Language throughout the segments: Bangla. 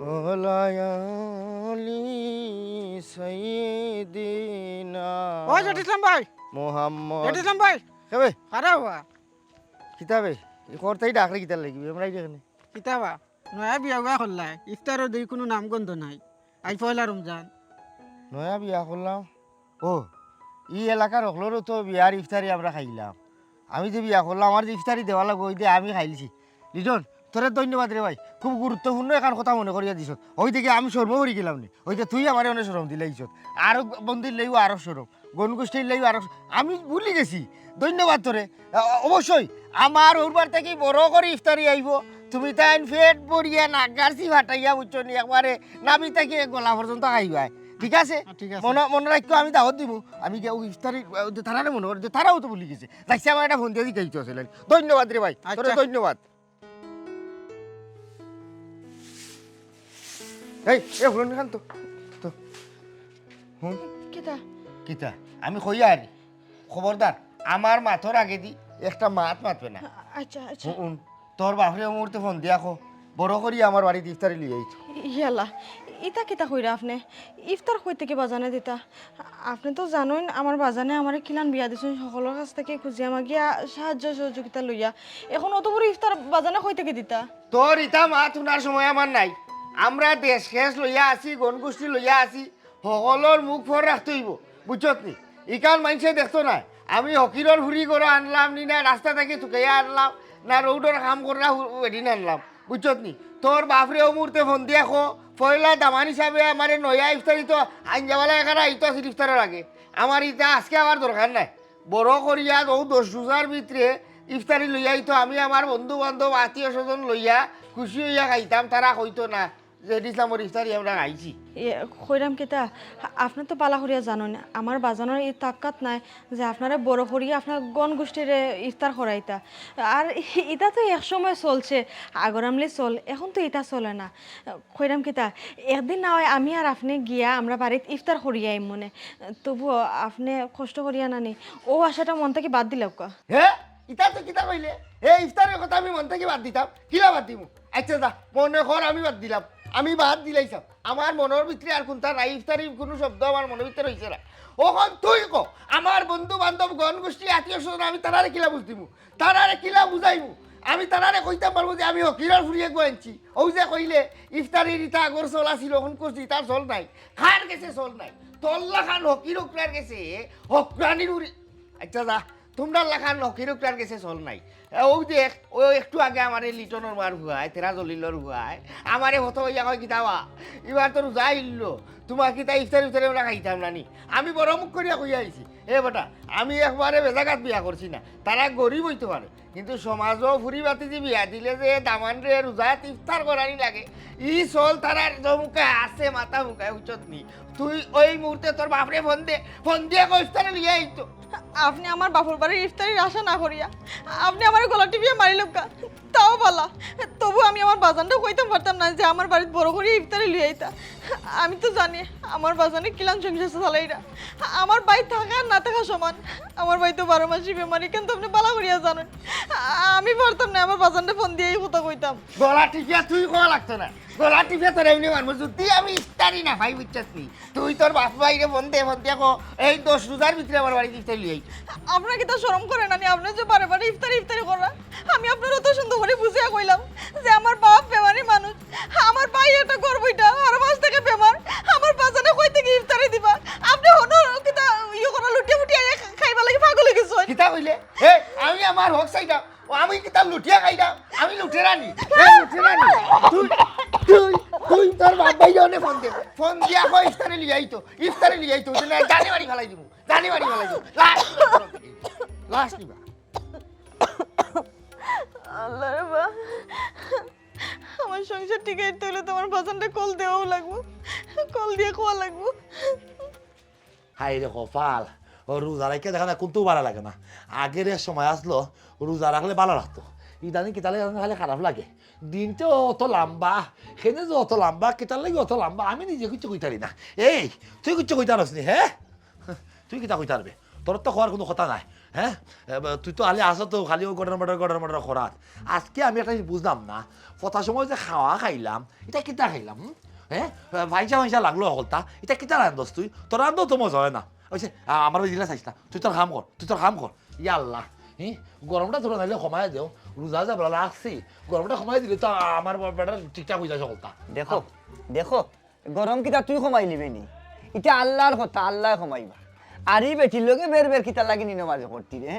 ওলায়ালি সাইয়্যিদিনা ও জটিলাম ভাই মুহাম্মদ জটিলাম ভাই কেবে খারাপ হওয়া কিতাবে এই করতেই ডাকলে কিতাব লাগবে আমরা এখানে কিতাবা নয়া বিয়া হওয়া করলাই ইফতারের দুই কোনো নামগন্ধ নাই আজ পয়লা রমজান নয়া বিয়া করলাম ও ই এলাকার হকলেরও তো বিয়ার ইফতারি আমরা খাইলাম আমি যে বিয়া করলাম আমার যে ইফতারি দেওয়া লাগবে ওই দিয়ে আমি খাইলছি লিটন তোরে ধন্যবাদ রে ভাই খুব গুরুত্বপূর্ণ এখন কথা মনে করিয়া দিছত ওই থেকে আমি শর্ম করি গেলাম নি ওই যে তুই আমার অনেক সরম দিলে ইছত আরো বন্দির লেগো আরো সরম গণগোষ্ঠীর লেগো আরো আমি ভুলি গেছি ধন্যবাদ তোরে অবশ্যই আমার ওরবার থেকে বড় করে ইফতারি আইব তুমি তাই ফেট পড়িয়া নাগারছি ফাটাইয়া বুঝছো নি একবারে নামি থেকে গলা পর্যন্ত খাইবাই ঠিক আছে ঠিক আছে। মনে রাখো আমি দাওয়াত দিব আমি ইফতারি তারা মনে করি তারাও তো ভুলি গেছে যাইছে আমার একটা ফোন দিয়ে দিতে আসলে ধন্যবাদ রে ভাই তোরে আচ্ছা। ধন্যবাদ এই এ হলো না তো তো হুম কেটা কিতা আমি কইয়া আরি খবরদার আমার মাথর আগে দি একটা মাতবে না আচ্ছা আচ্ছা হুন তোর বাপরে মুহূর্তে ফোন দিয়া খো বড় করি আমার বাড়িতে ইফতারি লিয়ে আইতো ইয়ালা ইতা কিতা কইরা আপনি ইফতার কই থেকে বাজানে দিতা আপনি তো জানেন আমার বাজানে আমার কিলান বিয়া দিছেন সকলের কাছ থেকে খুঁজিয়া মাগিয়া সাহায্য সহযোগিতা লইয়া এখন অত বড় ইফতার বাজানে কই থেকে দিতা তোর ইতা মাত শোনার সময় আমার নাই আমরা দেশ শেষ লইয়া আছি গণগোষ্ঠী লইয়া আছি সকলের মুখ ফর রাখতে হইব বুঝছত নি ইকান মানুষে দেখতো না আমি হকিরর হুড়ি করে আনলাম নি না রাস্তা থেকে চুকাইয়া আনলাম না রৌডর কাম করা এদিন আনলাম বুঝছত নি তোর বাপরে ও মুহূর্তে ফোন দিয়া খো পয়লা দামান হিসাবে আমার নয়া ইফতারি তো আইন যাওয়ালা এখানে আইতো আছে ইফতারের আগে আমার ইটা আজকে আমার দরকার নাই বড় করিয়া ও 10 রোজার ভিতরে ইফতারি লইয়া আইতো আমি আমার বন্ধু বান্ধব আত্মীয় স্বজন লইয়া খুশি হইয়া খাইতাম তারা কইতো না যে ইসলামর ইফতারি আমরা খাইছি কইরাম কেতা আপনি তো পালা করিয়া জানেন আমার বাজানোর এই তাকাত নাই যে আপনারা বড় করিয়া আপনার গণ গোষ্ঠীর ইফতার করাইতা আর এটা তো এক সময় চলছে আগর আমলে চল এখন তো এটা চলে না কইরাম কেতা একদিন না হয় আমি আর আপনি গিয়া আমরা বাড়িতে ইফতার করিয়াই মনে তবুও আপনি কষ্ট করিয়া নানি ও আশাটা মন থেকে বাদ দিলাম কা হ্যাঁ ইতা তো কিতা কইলে এই ইফতারের কথা আমি মন থেকে বাদ দিতাম কিলা বাদ দিব আচ্ছা যা মনে কর আমি বাদ দিলাম আমি বাদ দিলাইছাম আমার মনের ভিতরে আর কোনটা নাই ইফতারি কোনো শব্দ আমার মনের ভিতরে হইছে না ওখন তুই কো আমার বন্ধু বান্ধব গণগোষ্ঠী আত্মীয় স্বজন আমি তারারে কিলা বুঝ দিমু তারারে কিলা বুঝাইমু আমি তারারে কইতাম পারবো যে আমি হকিরার ফুরিয়ে গোয়াইছি ওই যে কইলে ইফতারির ইটা আগর চল আসিল ওখন করছি তার চল নাই খার গেছে চল নাই তল্লা খান হকির উকরার গেছে হকরানির উড়ি আচ্ছা যা তোমরা লাখান হকির উকরার গেছে চল নাই ও দেখ ও একটু আগে আমার লিটনের মার হুয়ায় তেরা জলিলর হুয়ায় আমারে হতো ইয়া কয় কিতাবা এবার তো রোজা ইল্লো তোমার কিতা ইফতারি উফতারি আমরা খাইতাম নানি আমি বড় মুখ করিয়া কইয়া আইছি এ বেটা আমি একবারে বেজাগাত বিয়া করছি না তারা গরিব হইতে পারে কিন্তু সমাজও ফুরি বাতি যে বিয়া দিলে যে দামান রে রোজাত ইফতার করানি লাগে ই চল তারার জমুকে আছে মাথা মুখায় উচ্চত নি তুই ওই মুহূর্তে তোর বাপরে ফোন দিয়ে কই ইফতারে লিয়ে আইতো আপনি আমার বাপুর বাড়ির ইফতারির আশা না করিয়া আপনি আমার গলা টিপিয়ে মারিল কা তাও বলা তবু আমি আমার বাজানটাও কইতে পারতাম না যে আমার বাড়িতে বড় করে ইফতারি লিয়ে আইতা আমি তো জানি আমার বাজানে কিলান সংসার চালাইরা আমার বাই থাকা না থাকা সমান আমার বাই তো 12 মাসই বেমারি কিন্তু আপনি বালা করিয়া জানেন আমি পারতাম না আমার বাজানটা ফোন দিয়েই কথা কইতাম গলা টিপিয়া তুই কোয়া লাগতো না গলা টিপিয়া তোর এমনি মারবো যদি আমি ইফতারি না ভাই বুঝছিস নি তুই তোর বাপ ভাইরে ফোন দিয়ে কো এই 10 রোজার ভিতরে আমার বাড়িতে ইফতারি লিয়ে আইতো আপনার কি তো শরম করে না আপনি যে বারে বারে ইফতারি ইফতারি করা আমি আপনার অত সুন্দর করে বুঝিয়া কইলাম যে আমার বাপ বেমারি মানুষ আমার ভাই একটা গর্বইটা আর মাস থেকে বেমার আমার বাজানে কই থেকে ইফতারি দিবা আপনি হনো কিতা ইয়ে করা লুটিয়ে ফুটিয়ে খাইবা লাগি পাগল হয়ে গেছো কিতা কইলে এ আমি আমার হক চাইতাম ও আমি কিতা লুটিয়া খাইতাম আমি লুটেরানি লুটেরানি তুই তুই তুই তোর বাপ ভাই জনে ফোন দিয়া কই ইফতারি লিয়ে আইতো না জানি বাড়ি ফেলাই দিব লাস্ট নিবা আল্লাহ রে বা আমার সংসার টিকে হইলে তোমার বাজানটা কল দেওয়াও লাগবো কল দিয়ে খোয়া লাগবো হাই রে কপাল ও রোজা রাখলে দেখা না কোনটাও ভালো লাগে না আগের এক সময় আসলো রোজা রাখলে ভালো লাগতো ইদানিং কেতালে খালে খারাপ লাগে দিনটা অত লম্বা সেনে যে অত লম্বা কেতার লাগে অত লম্বা আমি নিজে কিছু কইতারি না এই তুই কিছু কইতে পারস নি হ্যাঁ তুই কিতা কইতে পারবে তোর তো হওয়ার কোনো কথা নাই হ্যাঁ তুই তো আলে আসো তো খালি গড়ার মটর খরাত আজকে আমি একটা জিনিস বুঝলাম না পথার সময় যে খাওয়া খাইলাম এটা কিতা খাইলাম হ্যাঁ ভাইসা ভাইসা লাগলো হলতা এটা কিতা রান্ধস তুই তোর রান্ধও তো মজা হয় না ওইছে আমার জিনিস চাইছ না তুই তোর কাম কর ইয়া আল্লাহ গরমটা ধরে নাইলে কমাই দেও রোজা যাব লাগছি গরমটা কমাই দিলে তো আমার বেটার ঠিকঠাক হয়ে যায় সকলটা দেখো দেখো গরম কিতা তুই কমাই নিবি নি এটা আল্লাহর কথা আল্লাহ কমাইবা আর এই বেটির লোকে বের বের কিতা লাগি নি নমাজ করতি রে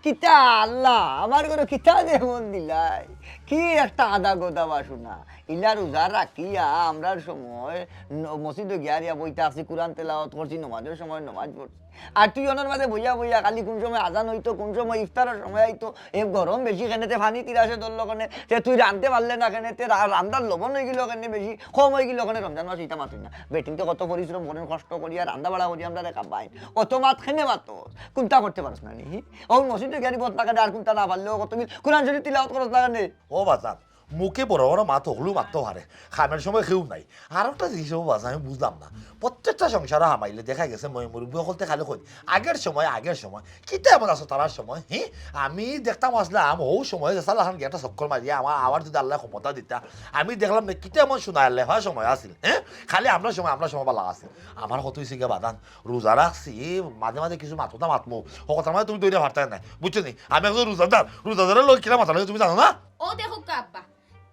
কিতা আল্লাহ আমার ঘরে কিতা যেমন দিলাই কি একটা আদা গোদা বাসুনা ইলা রোজা রাখিয়া আমরার সময় মসজিদে গিয়া বইতে আসি কোরআন তেলাওয়াত করছি নমাজের সময় নমাজ পড়ছি আর তুই ওনার মাঝে বইয়া বইয়া খালি কোন সময় আজান হইতো কোন সময় ইফতারের সময় আইতো এ গরম বেশি খেনেতে ফানি তিরাসে ধরলো কেনে তে তুই রাঁধতে পারলে না কেনে তে রান্দার লবণ হয়ে গেল কেনে বেশি কম হয়ে গেল কেনে রমজান মাস ইটা মাতুই না বেটিনতে কত পরিশ্রম করেন কষ্ট করিয়া রান্না বাড়া করি আমরা রেখা পাই কত মাত খেনে মাতো কোনটা করতে পারস না নি ও মসজিদে গিয়ে বত লাগানে আর কোনটা না পারলেও কত কোরআন শরীফ তিলাওয়াত করস লাগানে ও বাজান মুখে বড় বড় মাত হলু মারতে পারে খামের সময় কেউ নাই আর একটা জিনিস বাজান আমি বুঝলাম না প্রত্যেকটা সংসারে হামাইলে দেখা গেছে মই মুরব্বী সকলতে খালি কই আগের সময় কিতা এমন আছো তারার সময় আমি দেখতাম আসলাম ও সময় সাল হান একটা চক্কর মারিয়া আমার যদি আল্লাহ ক্ষমতা দিতা আমি দেখলাম না কিতা এমন শোনা আল্লাহ হয় সময় আসিল খালি আমরা সময় বালা আছিল আমার কত হয়েছে গিয়ে বাদান রোজা রাখছি মাঝে মাঝে কিছু মাথা মাতমো ও কথা মানে তুমি তৈরি ভাবতে নাই বুঝছো নি আমি একজন রোজাদারের লোক কিনা মাথা লাগে তুমি জানো না ও দেখো কাব্বা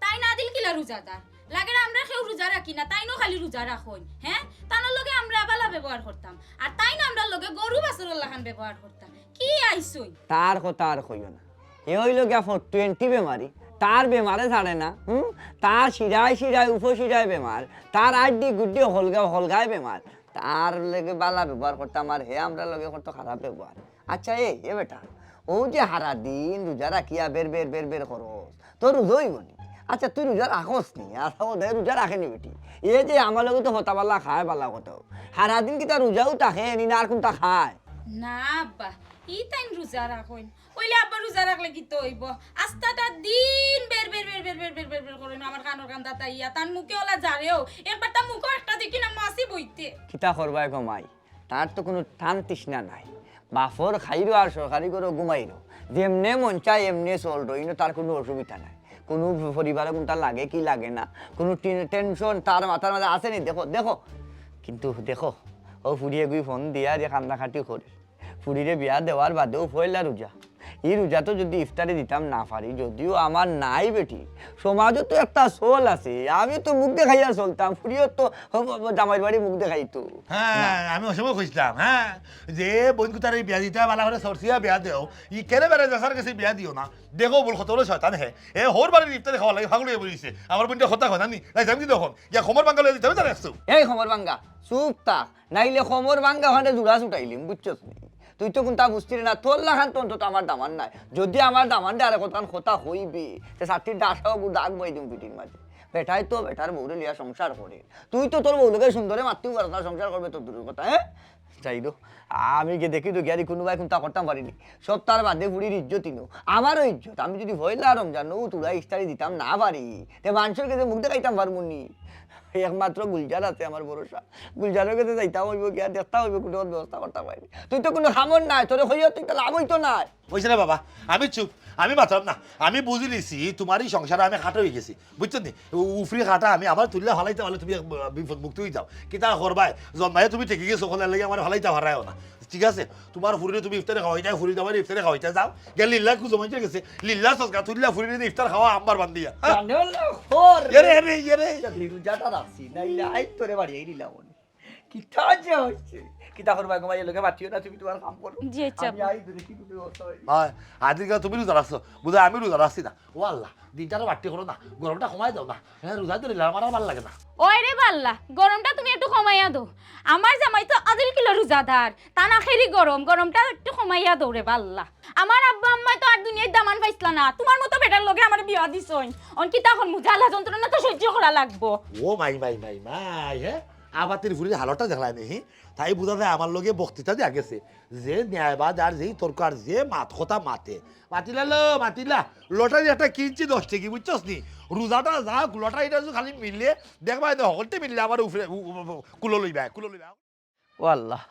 তাই না দিল কিলা রোজাদার লাগে আমরা কেউ রোজা রাখি না তাই নো খালি রোজা রাখই হ্যাঁ তানোর লগে আমরা বালা ব্যবহার করতাম আর তাই না আমরা লগে গরু বাছুরের লাগান ব্যবহার করতাম কি আইছই তার কথা আর কইও না এ হইল গিয়া 20 বেমারি তার বেমারে ছাড়ে না তার শিরায় উপশিরায় বেমার তার আড্ডি গুড্ডি হলগায় বেমার তার লগে বালা ব্যবহার করতাম আর হে আমরা লগে করতো খারাপ ব্যবহার আচ্ছা এ বেটা ও যে হারা দিন রোজা রাখিয়া বের করস তোর রোজই বনি আচ্ছা তুই রোজা রাখস নি আর রোজা রাখেনি বেটি এ যে আমার লগে তো হতা পাল্লা খায় পাল্লা কত হারা দিন কি তার রোজাও তাকে নি না আর কোনটা খায় না আব্বা ই তাই রোজা রাখইন কইলে আব্বা রোজা রাখলে কি তো হইব আস্তাটা দিন বের করেন আমার কানের কান্দা তাইয়া তার মুখে ওলা যারেও একবার তার মুখে একটা দেখি না মাসি বইতে কিতা করবাই কমাই তার তো কোনো টান তৃষ্ণা নাই বাফর খাইরো আর সরকারি করে ঘুমাইরো যেমনে মন চায় এমনি চলতো কিন্তু তার কোনো অসুবিধা নাই কোনো পরিবারে কোনটা লাগে কি লাগে না কোনো টেনশন তার মাথার মাঝে আসেনি দেখো কিন্তু দেখো ও ফুরিয়ে গুই ফোন দিয়া দিয়ে কান্দাকাটি করে ফুরিরে বিয়া দেওয়ার বাদেও পয়লা রোজা এই রোজা তো যদি ইফতারে দিতাম না পারি যদিও আমার নাই বেটি সমাজও তো একটা সোল আছে আমি তো মুখ দেখাইয়া চলতাম ফুরিও তো জামাইর বাড়ি মুখ দেখাইতো হ্যাঁ আমি ওই সময় খুঁজতাম যে বন্ধু তার বিয়া দিতে বালা করে সরসিয়া বিয়া দেও ই কেনে বেড়ে যাসার কাছে বিয়া দিও না দেখো বল কত বলে শয়তান হে এ হোর বাড়ির ইফতারে খাওয়া লাগে ফাগুলিয়ে বলিছে আমার বোনটা কথা কথা নি নাই জানি তখন ইয়া খবর বাঙ্গালে দিতে হবে জানাস এই খবর ভাঙ্গা চুপ থাক নাইলে খবর ভাঙ্গা ওখানে জোড়া ছুটাইলিম বুঝছস নি তুই তো কোনটা বুঝছিলি না তোর লাখান তো অন্তত আমার দামান নাই যদি আমার দামান দেয় আর কথা হইবে সে 60টা আশাও দাগ বই দিম পিটির মাঝে বেটাই তো বেটার বউরে লিয়া সংসার করে তুই তো তোর বউলোকে সুন্দরে মারতেও পারস না সংসার করবে তোর দূরের কথা চাই দো আমি গিয়ে দেখি তো গিয়ারি কোনোবাই কোনটা করতাম পারিনি সব তার বাদে বুড়ির ইজ্জতই নো আমারও ইজ্জত আমি যদি ভয়লা রমজান তোরা ইফতারি দিতাম না পারি তে মানুষের কাছে মুখ দেখাইতাম পারমুনি একমাত্র গুলজার আছে আমার ভরসা গুলজারের কাছে যাইতাম হইব গিয়া দেখতে হইব কোনো ব্যবস্থা করতে পারি তুই তো কোনো খামর নাই তোর হইয়া তুই তো লাভ হইতো নাই বুঝছে না বাবা আমি চুপ আমি বাঁচলাম না আমি বুঝি লিছি তোমারই সংসারে আমি খাটো হয়ে গেছি বুঝছো নি উফরি খাটা আমি আবার তুললে হালাইতে হলে তুমি বিপদ মুক্ত হয়ে যাও কিতা করবাই জন্মায় তুমি ঠেকে গেছো ওখানে লাগে আমার হালাইতে হারায়ও না ঠিক আছে তোমার ফুরিরে তুমি ইফতারে খাওয়াইতে ফুরি দাবার ইফতারে খাওয়াইতে যাও গে লিল্লা খুঁজো মাইতে গেছে লিল্লা সসকা তুললা ফুরিরে ইফতার খাওয়া আম্বার বান্দিয়া রোজাটা রাখছি নাইলে আই তোরে বাড়ি এই দিলাম কিতা যে হচ্ছে কিতা করবা গো ভাই লোকে বাটিও না তুমি তোমার কাম করো জি আচ্ছা আমি আই ধরে কি তুমি করতে হয় হয় আজকে তুমি রোজা রাখছো বুঝা আমি রোজা রাখছি না ও আল্লাহ দিনটারও বাড়তি করো না গরমটা কমাই দাও না হ্যাঁ রোজা ধরে আমার আর ভালো লাগে না ওই রে বাল্লা গরমটা তুমি একটু কমাইয়া দাও আমার জামাই তো আদিল কিলো রোজাদার তা না খেলি গরমটা একটু কমাইয়া দাও রে বাল্লা আমার আব্বা আম্মা তো আর দুনিয়ার দামান পাইছলা না তোমার মতো বেটার লগে আমার বিয়া দিছইন অন কি তখন মুজালা যন্ত্রণা তো সহ্য করা লাগবো ও মাই হ্যাঁ আবাতির ফুরির হালতটা দেখলাই নেহি তাই বোঝা যায় আমার লগে বক্তৃতা দিয়া গেছে যে ন্যায়বাদ আর যেই তরকার যে কথা মাতিলা লটারি একটা কিনছি 10 টাকা বুঝছস নি রোজাটা যাক লটারিটা যদি খালি মিললে দেখবা সকলতে মিললে আমার উপরে কুলো লইবা ও আল্লাহ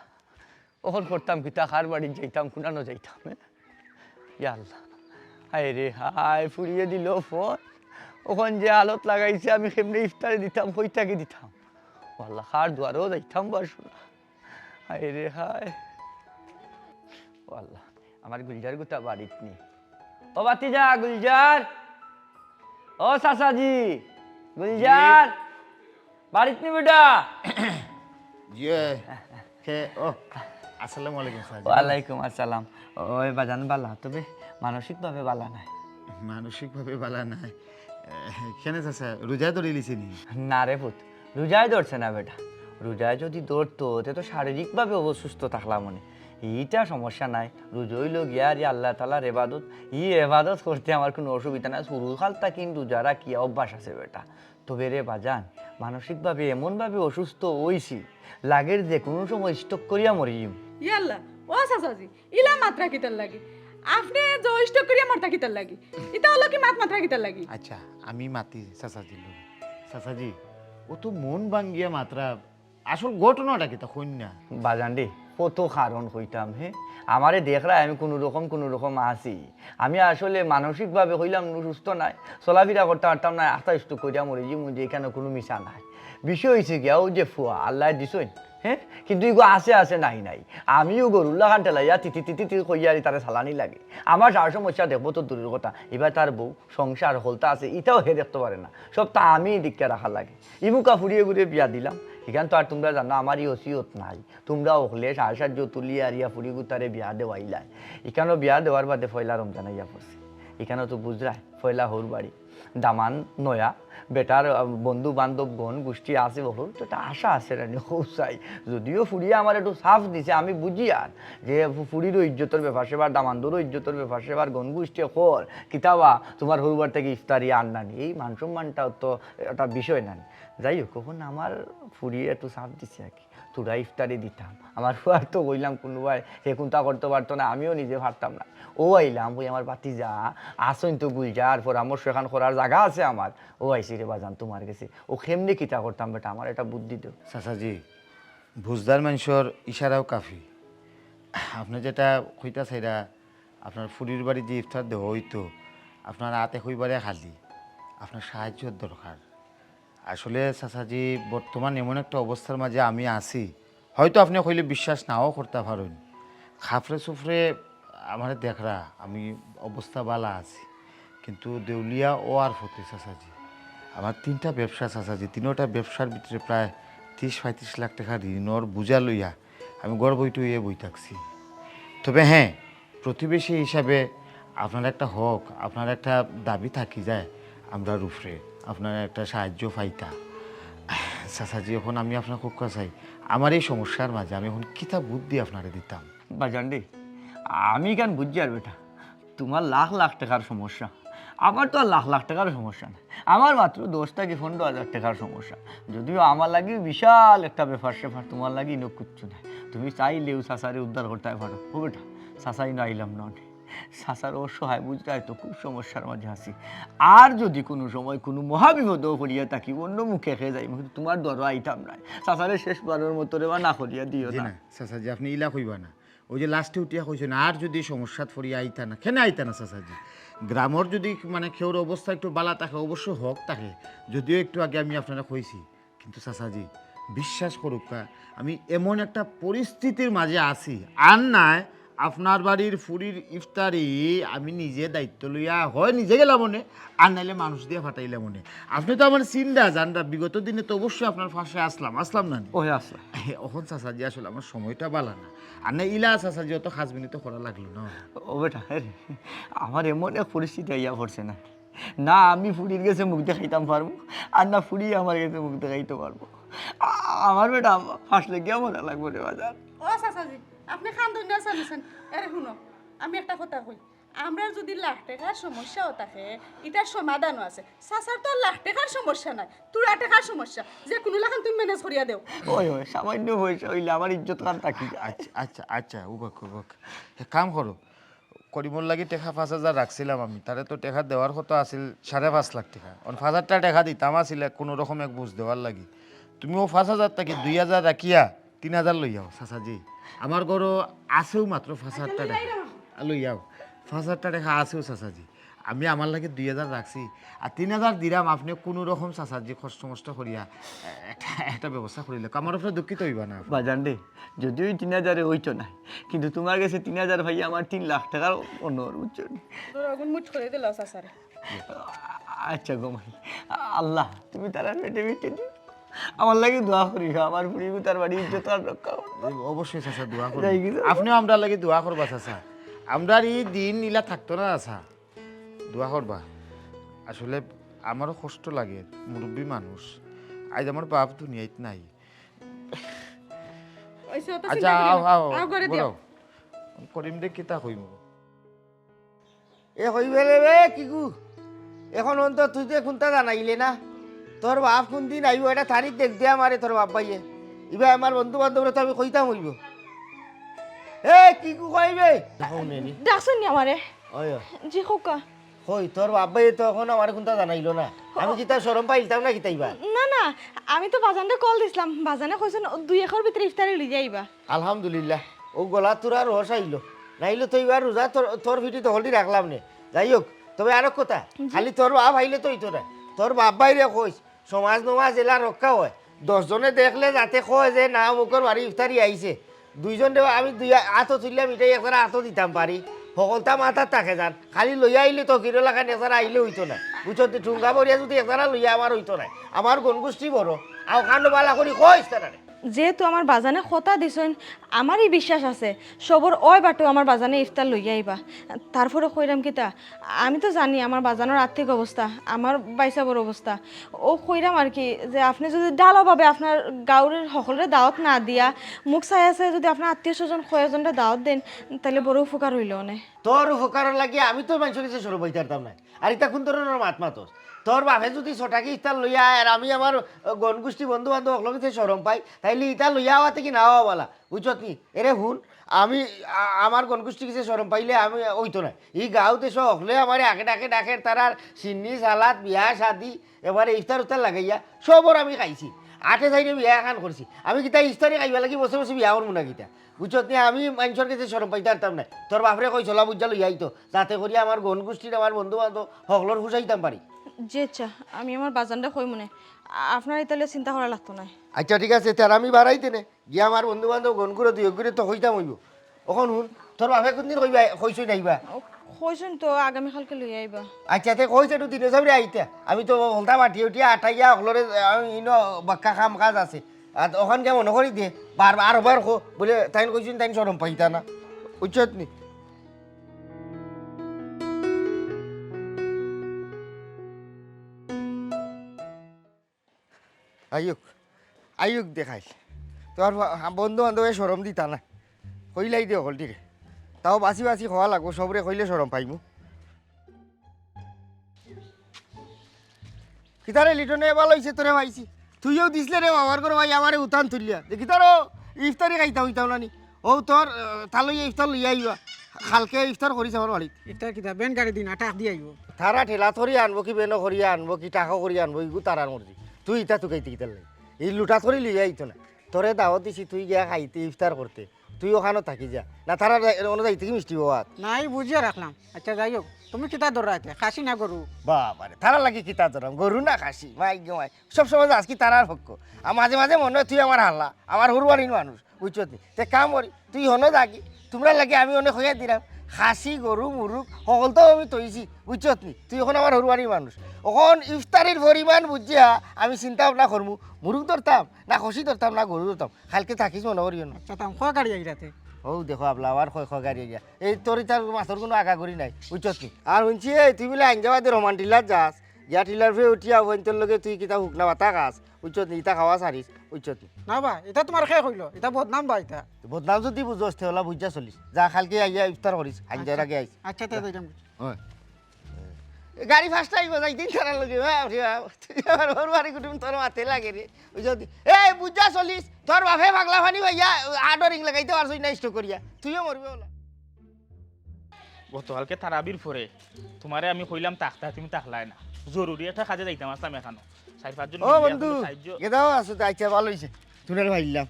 ওখন করতাম কিতা খার বাড়ি যাইতাম কুনানো যাইতাম আল্লাহ, হায় রে হায়, ফুরিয়ে দিল ফোন। ওখান যে আলত লাগাইছে আমি কেমনে ইফতারে দিতাম, কইটাকে দিতাম। আল্লাহ, খার দুয়ারও যাইতাম বাসু না। হায় রে হায়, ও আল্লাহ, আমার গুলজার গুতা বাড়িত নি। ও বাতিজা, গুলজার, ও চাচাজি, গুলজার বাড়িত নি বেটা? ইয়ে কে ও আসসালামু আলাইকুম স্যার। ওয়ালাইকুম আসসালাম। ওই বাজান বালা, তবে মানসিকভাবে বালা নাই। মানসিকভাবে বালা নাই কেন চাচা? রোজা ধরে লিছি নি? না রে পুত, রোজায় ধরছে না বেটা। রোজায় যদি ধরতো তে তো শারীরিকভাবে অসুস্থ থাকলাম মনে। এইটা সমস্যা নাই, রোজইল গিয়া আর আল্লাহ তালার এবাদত, এবাদত করতে আমার কোনো অসুবিধা নাই। শুরু খালতা কিন্তু যারা কি অভ্যাস আছে বেটা। তবে রে বাজান, মানসিকভাবে এমনভাবে অসুস্থ হইছি, লাগের যে কোনো সময় স্টক করিয়া মরিম। ইয়াল্লা ও চাচাজি, ইলা মাত্রা কিতার লাগি? আপনি জয়ষ্ট করিয়া মাত্রা কিতার লাগি? এটা হলো কি মাত্রা কিতার লাগি? আচ্ছা আমি মাতি চাচাজি লোক। চাচাজি ও তো মন ভাঙ্গিয়া মাত্রা, আসল ঘটনাটা কি তা কন্যা? বাজান্ডি কত কারণ হইতাম, আমারে দেখরা আমি কোনো রকম আছি। আমি আসলে মানসিকভাবে হইলাম সুস্থ নাই, চলাফেরা করতে পারতাম না, আস্তা স্টু করিয়া মরে যে মুঝে এখানে কোনো মিশা নাই। বিষয় হয়েছে গিয়া ও যে ফুয়া আল্লাহ দিছই, কিন্তু ইগো আছে নাই। আমিও গরুল্লা খান টেলাইয়া তিতি কইয়া তারে সালানি লাগে। আমার সার সমস্যা দেখবো তো দূরের কথা, এবার তার বউ সংসার হলতা আছে, এটাও হে দেখতে পারে না, সব তা আমি দিককে রাখা লাগে। ইমুকা ফুরিয়ে ঘুরিয়ে বিয়া দিলাম। এখান তো আর তোমরা জানো আমারই ওসিয়ত নাই, তোমরা ওখলে সাহায্য তুলিয়ে আর ইয়া ফুরি গুতারে বিয়া দেওয়াইলাই। এখানেও বিয়া দেওয়ার বাদে পয়লা রমজান ইয়া পড়ছে। এখানেও তো বুঝলাই পয়লা হৌর বাড়ি দামান নয়া বেটার বন্ধু বান্ধব গণ গোষ্ঠী আছে বহু, তো একটা আশা আছে রানি চাই। যদিও ফুরিয়ে আমার একটু সাফ দিছে, আমি বুঝি আর যে ফুরিরও ইজ্জতের ব্যাপার সেবার, দামান্দরও ইজ্জতের ব্যাপার সেবার, গণ গোষ্ঠী কর কিতাবা তোমার হরুবার থেকে ইফতারি আননানি, এই মান সম্মানটাও তো একটা বিষয় নানি। যাই হোক, কখন আমার ফুরিয়ে একটু সাফ দিছে আর কি, তোরা ইফতারি দিতাম। আমার ফুয়ার তো বললাম কোনোবাই সে কোনটা করতে পারতো না, আমিও নিজে পারতাম না। ও আইলাম, ওই আমার বাতি যা আসইন তো গুলজার পরামর্শ এখান করার জায়গা আছে আমার। ও আইসি রে বাজান তোমার গেছে, ও কেমনি কিতা করতাম বেটা, আমার এটা বুদ্ধি দেও। চাচাজি বুঝদার মানুষের ইশারাও কাফি। আপনি যেটা কইতা চাইরা, আপনার ফুরির বাড়ি যে ইফতার দেওয়া হইতো, আপনার হাতে কইবারে খালি, আপনার সাহায্যের দরকার। আসলে চাচাজি বর্তমান এমন একটা অবস্থার মাঝে আমি আছি, হয়তো আপনি কইলে বিশ্বাস নাও করতে পারেন। খাফরে সুফরে আমার দেখরা আমি অবস্থা বালা আছি, কিন্তু দেউলিয়া ও আর ফতে চাচাজি। আমার 3টা ব্যবসা চাচাজি, 3টা ব্যবসার ভিতরে প্রায় 30-35 লাখ টাকা ঋণর বুঝা লইয়া আমি গড় বইটুইয়ে বই থাকছি। তবে হ্যাঁ, প্রতিবেশী হিসাবে আপনার একটা হক, আপনার একটা দাবি থাকি যায়, আমরা রুফরে আপনার একটা সাহায্য পাইতা। চাচাজি এখন আমি আপনার খুব চাই, আমার এই সমস্যার মাঝে আমি এখন কিতা বুদ্ধি আপনারে দিতাম? বাজান্ডি আমি কেন বুঝছি আর বেটা, তোমার লাখ লাখ টাকার সমস্যা, আমার তো আর লাখ লাখ টাকার সমস্যা না, আমার মাত্র 10 থেকে 15,000 টাকার সমস্যা। যদিও আমার লাগি বিশাল একটা ব্যাপার সেপার, তোমার লাগি নো কিচ্ছু নাই। তুমি চাইলেও চাচারে উদ্ধার করতে পারো। ও বেটা, চাচাই না আইলাম না, চাচার অসহায় বুঝতে তো খুব সমস্যার মাঝে আছি। আর যদি কোনো সময় কোনো মহাবিপদও করিয়া থাকি, অন্য মুখে খেয়ে যাই, তোমার দরও আইতাম নাই। চাচারে শেষবারের মতো রে বা না করিয়া দিও না। চাচাজি আপনি ইলা কইবা না, ওই যে লাস্টে উঠিয়া কইছেন আর যদি সমস্যাত ফরিয়া আইতা না, কেন আইতা না চাচাজি? গ্রামের যদি মানে কেউর অবস্থা একটু বালা থাকে, অবশ্য হক থাকে, যদিও একটু আগে আমি আপনারা কইছি, কিন্তু চাচাজি বিশ্বাস করুক, আমি এমন একটা পরিস্থিতির মাঝে আছি, আর নাই আপনার বাড়ির ফুরির ইফতারি আমি নিজে দায়িত্ব লইয়া হয় নিজে গেলাম মনে, আর নাইলে মানুষ দিয়ে ফাটাইলাম মনে। আপনি তো আমার চিন্তা জানরা, বিগত দিনে তো অবশ্যই আপনার পাশে আসলাম না? ওই আসলা এখন চাচাজি আসলে আমার সময়টা বালা না, আর না ইলা চাচাজি অত খাজবিনি তো করা লাগলো না। ও বেটা, আমার এমন এক পরিস্থিতি আইয়া পড়ছে না, না আমি ফুড়ির গেছে মুখ দেখাইতাম পারবো, আর না ফুড়ি আমার গেছে মুখ দেখাইতে পারবো। আমার বেটা ফাঁসলে গিয়ে মজা লাগবে রে বাজার। ও চাচাজি, আপনি খান দুনিয়া চালিয়েছেন। এরে শুনো, আমি একটা কথা কই, আমরা যদি লাখ টাকার সমস্যাও থাকে, এটার সমাধানও আছে। চাচার তো লাখ টাকার সমস্যা নাই, তোর টাকার সমস্যা, যে কোনো লাখান তুমি ম্যানেজ করিয়া দেও। ওই ওই সামান্য পয়সা হইলে আমার ইজ্জত কার থাকি। আচ্ছা উবাক এক কাম করো, করিমর লাগি টেকা 5,000 রাখছিলাম আমি, তারে তো টেকা দেওয়ার কথা আছিল 5.5 লাখ টাকা, 5,000 টাকা দিতাম আছিল কোনো রকম এক বুঝ দেওয়ার লাগি। তুমিও 5,000 টাকা 2,000 রাখিয়া 3,000 লই যাও চাচাজি। আমার ঘরও আছেও মাত্র 5,000 টাকা, লই যাও 5,000 টাকা আছেও চাচাজি, আমি আমার লাগে 2,000 রাখছি, আর 3,000 দিলাম আপনি কোনো রকম চাচাজি কষ্ট মষ্ট করিয়া একটা ব্যবস্থা করিলে আমার উপরে দুঃখিত হইবা না। বাজান রে, যদিও 3,000 হইতো না, কিন্তু তোমার কাছে 3,000 ভাই আমার 3 লাখ টাকার অনর, বুঝছো? তোর আগুন মুঠ করে দিল চাচারে। আচ্ছা গোমাই, আল্লাহ তুমি তার পেটে পেটে দিও, আমার লাগে দোয়া করি, আমার বুড়ি তার বাড়ি ইজ্জত আর রক্ষা হোক। অবশ্যই চাচা দোয়া করব, যাই গেছে। আপনিও আমরা লাগে দোয়া করবা চাচা, আমরা এই দিন নিলা থাকতো না চাচা, দোয়া করবা। আসলে আমারও কষ্ট লাগে, মুরব্বী মানুষ, আজ আমার বাপ দুনিয়াতে নাই। ওইসে অত আচ্ছা চিন্তা করি আও না। আও আও করে দিও। করিম দে কিতা কইম এ কইবে রে কিকু, এখন অন্তত তুই তো কোনটা জানাইলে না, তোর বাপ কোন দিন আইব এটা তারিখ দেখ দে আমারে তোর বাপ ভাইয়ে, ইবা আমার বন্ধু বান্ধবরা তো আমি কইতাম হইব। এ কিকু কইবে ডাকছেন নি আমারে? ওই জি খোকা। কই তোর বাপ ভাইয়ে তো এখন আমার কোনটা জানাইলো না, আমি কিতা শরম পাইতাম না কিতাইবা। না না, আমি তো বাজানরে কল দিছিলাম, বাজানে কইছেন 2 একর ভিতরে ইফতারি লই যাইবা। আলহামদুলিল্লাহ, ও গলা তোর আর রস আইলো, নাইলে তো এবার রোজা তোর তোর ভিটি তো হলদি রাখলাম নে। যাই হোক, তবে আরো কথা, খালি তোর বাপ আইলে তো হইতো না, তোর বাপ বাইরে কইস সমাজ নমাজ এলা রক্ষা হয়, 10 জনে দেখলে যাতে কয় যে না মুখর বাড়ি ইফতারি আইছে, 2 জন দেওয়া আমি 2 আতো তুললাম, এটাই একবার আতো দিতাম পারি, সকলটা মাথার থাকে যান, খালি লইয়া আইলে তো কিরো লাগান এছাড়া আইলে হইতো না, বুঝছো? ঠুঙ্গা বরিয়া যদি এছাড়া লইয়া আমার হইতো না, আমার গনগোষ্ঠী বড়, আও কাণ্ড বালা করি কইস তারা। যেহেতু আমার বাজানে কথা দিছেন, আমারই বিশ্বাস আছে সবর ওই বাটো আমার বাজানে ইফতার লইয়া আইবা। তারপরে কইরাম কিতা, আমি তো জানি আমার বাজানোর আর্থিক অবস্থা, আমার বাইসাবর অবস্থা, ও কইরাম আর কি যে আপনি যদি ডালাভাবে আপনার গাঁরের সকলের দাওয়াত না দিয়া মুখ চাই আছে যদি আপনার আত্মীয় স্বজন কয়েকজনটা দাওয়াত দেন, তাহলে বড় উপকার হইল অনেক। তোর উপকার লাগে আমি তো মানুষের কাছে সরব হইতাম না, আর এটা কোন ধরনের মাত মাতস, তোর বাপে যদি ছটাকে ইস্তার লইয়া আর আমি আমার গণগোষ্ঠী বন্ধু বান্ধব অকলকে সরম পাই, তাইলে ইটা লইয়া হওয়া থেকে না হওয়া বলা, বুঝছত নি? এরে হুন, আমি আমার গণগোষ্ঠী কিছু সরম পাইলে আমি ওইতো না, এই গাঁওতে সব হলে আমার আগে ডাকে ডাকে তারার সিন্নি সালাদ বিয়া শাদি এবারে ইফতার উফতার লাগাইয়া সবর আমি খাইছি, 8 সাইডে বিয়া খান করছি, আমি কিতা ইফতারি খাইবা লাগি বসে বসে বিয়া করবো না কিতা, বুঝছত নি? আমি মানুষের কাছে সরম পাইতে পারতাম না, তোর বাপরে কই চলা বুঝা লইয়া আইতো, যাতে করি আমার গণগোষ্ঠীর আমার বন্ধু বান্ধব সকলের বুঝাইতাম পারি। যে আচ্ছা, আমি আমার বাজানটা কই মনে, আপনার তাহলে চিন্তা করা লাগতো না। আচ্ছা ঠিক আছে, তার আমি বাড়াইতে নে গিয়া আমার বন্ধু বান্ধব গনগুলো দুই অগুরে তো হইতাম হইব। এখন শুন, তোর বাপে কোনদিন কইবা কইছই নাইবা? কইছেন তো আগামীকালকে লইয়া আইবা। আচ্ছা তে কইছে তো দিনে সাবরে আইতা, আমি তো বলতা মাটি উঠিয়া আটাইয়া অকলরে আমি ইনো বাক্কা কাম কাজ আছে, আর ওখান কেমন করি দিয়ে বারবার আরবার কো বলে তাইন কইছেন তাইন শরম পাইতা না, বুঝছত নি? আয়ুক আয়ুক দেখাই তোর বন্ধু বান্ধবে সরম দিতা না, কইলাই দে হলটিরে, তাও বাঁচি বাঁচি খাওয়া লাগবো, সবরে কইলে সরম পাইমু। কিতারে লিটনে এবার লইছে তোরে ভাইছি, তুইও দিসলে রে আমার করে ভাই আমারে উঠান তুলিয়া দেখি তোর ইফতারি খাইতা হইতাম না নি, ও তোর তালইয়া ইফতার লইয়া আইবা, খালকে ইফতার করিস আমার বাড়িতে। ইফতার কিতা বেন গাড়ি দিন আটাক দিয়ে আইব। তারা ঠেলা থরি আনবো কি বেনো করিয়া আনবো কি টাকা করিয়া আনবো ইগু তারার মর্জি, তুই ইটা তুই খাইতে কিতার লাগে, এই লুটা থরি লইয়া আইতো না, তোরে দাওয়াত দিছি তুই গিয়া খাইতে ইফতার করতে, তুই ওখানে থাকি যা না, তারা যাইতে কি মিষ্টি বাবা নাই বুঝিয়ে রাখলাম। আচ্ছা যাই হোক, তুমি কিতা দৌড়াইতে খাসি না গরু? বাবারে তারা লাগে কিতা ধরাম, গরু না খাসি মাই গমাই সবসময় আজকে তারার পক্ষ, আর মাঝে মাঝে মনে হয় তুই আমার হাল্লা আমার হরুয়ারির মানুষ, বুঝছত নি? তে কাম করি তুই হনো থাকি, তোমরা লাগে আমি অনেক হইয়া দিলাম, খাসি গরু মুরুখ সকল তো আমি তৈছি, বুঝছত নি? তুই এখন আমার হরুয়ারির মানুষ, এখন ইফতারির পরিমাণ বুঝিয়া আমি চিন্তা ভাবনা করবো, মুরুখ ধরতাম না খসি ধরতাম না গরু ধরতাম, খালকে থাকিস মনে করিও না। আচ্ছা তাম খোয়া গাড়ি আইরাতে ও দেখো আপলা আবার খয় খয় গাড়ি গিয়া এই তোর তার মাছের কোনো আগা করি নাই, বুঝছত নি? আর শুনছি এই তুই বলে আইনজাবাদে রোমান টিলার যাস, গিয়া টিলার ফে উঠিয়া ওইন্তর লগে তুই কিতা হুকনা বাতা খাস, বুঝছত নি? ইতা খাওয়া সারিস, বুঝছত নি? না বা এটা তোমার খেয়ে হইল, এটা বদনাম বা এটা। বদনাম যদি বুঝোস তেহলা বুঝা চলিস, যা খালকে আইয়া ইফতার করিস আইনজার আগে আইস। আচ্ছা তাই যাইতাম। গাড়ি ফার্স্ট আইব যাই দিন তারা লগে তুই আমার ওর বাড়ি কুটুম তোর মাতে লাগে রে, বুঝছত নি? এই বুঝা চলিস, তোর বাপে পাগলা ফানি ভাইয়া আডরিং লাগাইতে পারছই না ইষ্ট করিয়া, তুইও মরবে ওলা। গতকালকে তারাবির পরে তোমারে আমি কইলাম তাকতা, তুমি তাকলাই না, জরুরি একটা কাজে যাইতাম আসলাম এখানো 4-5 জন ও বন্ধু গেদাও আছো তো, আচ্ছা ভালো হইছে তুনার ভাইলাম,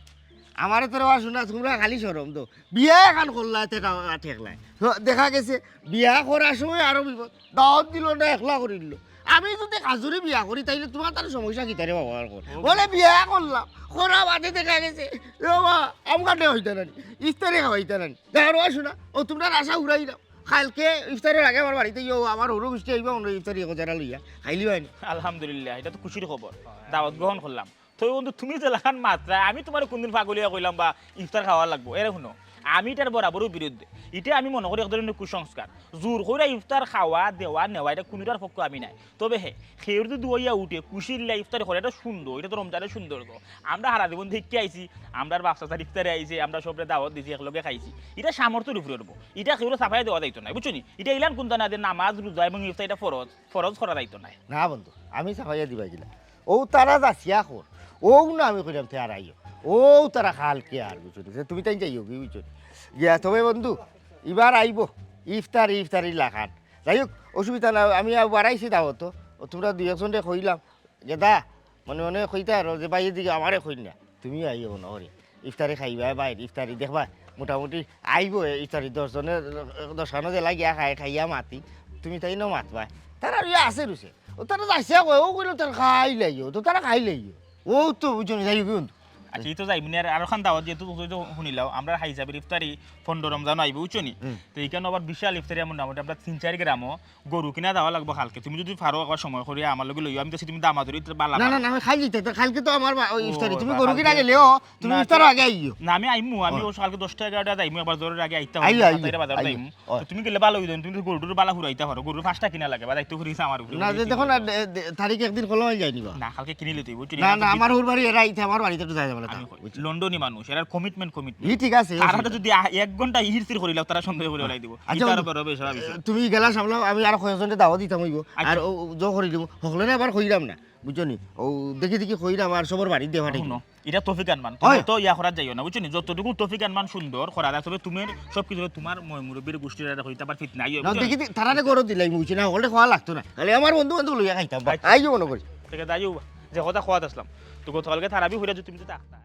আমারে তোর শোনা তোমরা খালি সরম তো বিয়া এখন করলাই ঠেকলাই দেখা গেছে বিয়া করার সময় আরো বিপদ দাওয়াত দিল না একলা করে দিল আমি যদি কাজুরি বিয়া করি তাইলে তোমার তার সমস্যা কি তারে ব্যবহার কর বলে বিয়া করলাম করা বাদে দেখা গেছে আমকাটে হইতে না ইফতারে খাওয়াইতে না দেখার শোনা ও তোমরা আশা উড়াই দাও কালকে ইফতারের আগে আমার বাড়িতে আমার হরু বৃষ্টি আইবা অন্য ইফতারি যারা লইয়া খাইলি হয়নি আলহামদুলিল্লাহ এটা তো খুশির খবর দাওয়াত গ্রহণ করলাম তো বন্ধু তুমি যে লাখান মাত্রা আমি তোমার কোনদিন পাগলিয়া কইলাম বা ইফতার খাওয়া লাগবো এর শুনো আমি এটার বরাবরও বিরুদ্ধে এটা আমি মনে করি এক ধরনের কুসংস্কার জোর করে ইফতার খাওয়া দেওয়া নেওয়া এটা কোনোটার পক্ষ আমি নাই তবে খেয়ে যদি দুয়াইয়া উঠে খুশির ইফতার করে এটা সুন্দর এটা তো রমজানের সুন্দর গো আমরা হারা জীবন দেখতে আইছি আমরা বাচ্চা ইফতারে আইছি আমরা সবরে দাওয়াত দিছি একলগে খাইছি এটা সামর্থ্যের উপরে উঠবো এটা কেউ সাফাই দেওয়া দায়িত্ব নাই বুঝছো নি এটা ইলান কোনটা না যে নামাজ রোজা এবং ইফতার এটা ফরজ করা দায়িত্ব নাই না বন্ধু আমি সাফাইয়া দিবা গেলা ও তারা যাচ্ছিয়া কর ও না আমি কইলাম তে আর আইও ও তারা খালকে আর বুঝছো তুমি তাই যাইও কি বুঝছো গিয়া তবে বন্ধু এবার আইব ইফতারি লাখান যাই হোক অসুবিধা না আমি বাড়াইছি দাও তো তোমরা দুই একজনে কইলাম যে দা মনে মনে কইতা আর যে বাইরের দিকে আমারে কই না তুমি আইও নহরে ইফতারি খাইবা বাইরে ইফতারি দেখবা মোটামুটি আইব ইফতারি 10 জনের 10খানো যে লাগিয়া খাইয়া মাতি তুমি তাই ন মাতবা তারা আছে রুছে ও তারা যাইছে কয় ও কইলো তারা খাই লাইও তো তারা খাই লাইও ও তো বুঝছো যাই হোক বন্ধু আচ্ছা এই তো যাইবি না আর খান দাওয়াত যেহেতু শুনিলাও আমরা হাই যাবের ইফতারি 15 রমজান আইব উচনি তো এইখানে আবার বিশাল ইফতারি মোটামুটি আমরা 3-4 গ্রামও গরু কিনা দেওয়া লাগবো কালকে তুমি যদি পারো একবার সময় করে আমার লগে লইও আমি তো তুমি দামা ধরি বালা না না না আমি খাই দিতে তো কালকে তো আমার ইফতারি তুমি গরু কিনা গেলেও তুমি ইফতার আগে আইও না আমি আইমু আমি ও কালকে 10টা-11টা যাইমু একবার জোরের আগে আইতা আইও, আইও, তাইরা বাজার আইও। যাইমু তো তুমি গেলে ভালো হইতো তুমি গরুর বালা হুরাইতা পারো গরুর 5টা কিনা লাগে বা দায়িত্ব করিস আমার উপরে না যে দেখো না তারিখ একদিন কলম যায়নি বা না কালকে কিনিলে তুই বুঝলি না না আমার ওর বাড়ি এরা আইতে আমার বাড়িতে একটু যাই যাবে না লন্ডনী মানুষ এর কমিটমেন্ট ই ঠিক আছে তারা যদি 1 ঘন্টা হিরসির করিলাও তারা সন্দেহ করে ওলাই দিব আচ্ছা, ইতার উপর হবে সারা বিষয় তুমি গেলা সামলাও আমি আর কয়েকজনে দাওয়া দিতাম হইব আর ও জো করে দিব সকলে না আবার কইরাম না বুঝছো নি ও দেখি দেখি কইরাম আর সবার বাড়ি দেওয়া শুনো এটা তৌফিক আনমান হয়। তুমি তো ইয়া করা যাইও না বুঝছো নি যতটুকু তৌফিক আনমান সুন্দর করা যায় তবে তুমি সবকিছু তোমার মুরব্বীর গোষ্ঠীর এটা হইতা পার ফিট নাই না দেখি তারারে গরো দিলাই বুঝছি না হলে খাওয়া লাগতো না খালি আমার বন্ধু বান্ধব লইয়া খাইতাম আইও মনে করি থেকে দাইও যে কথা খাওয়াত আসলাম তো গতকালকে তারাবি হইরা তুমি তো তাকতা